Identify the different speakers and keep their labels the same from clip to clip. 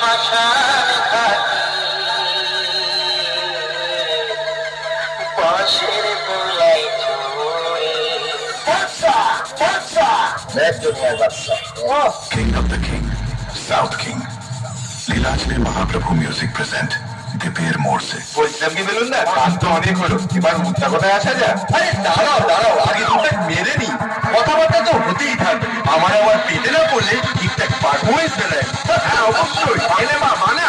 Speaker 1: শ্মশান ঘাটে বাঁশের গোলায় চড়ে দুনিয়ার বাদশা
Speaker 2: King of the King, South King. লীলাচলে মহাপ্রভু মিউজিক প্রেজেন্ট দীপের মোড় সে।
Speaker 3: বলছিলাম কি বলুন না, কাজ তো অনেক হলো, এবার মুদ্রা কোথায় আসা যায়? আরে দাঁড়াও দাঁড়াও, আগে ঠিকঠাক মেরে নি, কথাবার্তা তো হতেই থাকবে। আমার আবার পেটে না পড়লে ঠিকঠাক পারফরমেন্স দেয়। হ্যাঁ অবশ্যই, এনে মা মানা।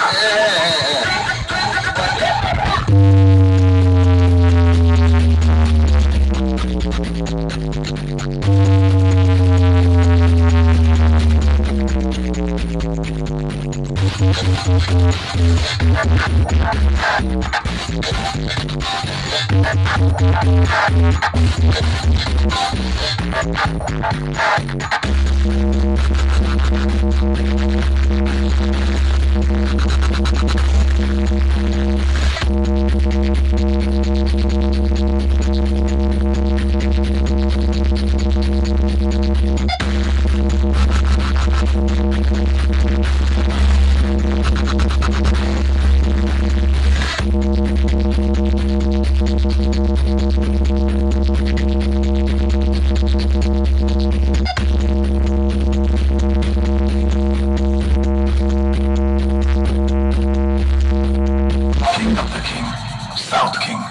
Speaker 2: South King.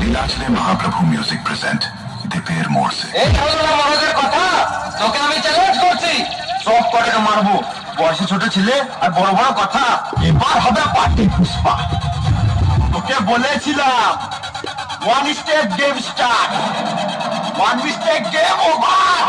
Speaker 2: লীলাচলে মহাপ্রভু মিউজিক প্রেজেন্ট দীপের মোড় সে।
Speaker 3: এই হলো না মহারাজের কথা, তোকে আমি চ্যালেঞ্জ করছি, সব কটাকে মারবো। বয়সে ছোট ছেলে আর বড় বড় কথা, এবার হবে পার্টি পুষ্পা। তোকে বলেছিলাম one step game start, one mistake game over.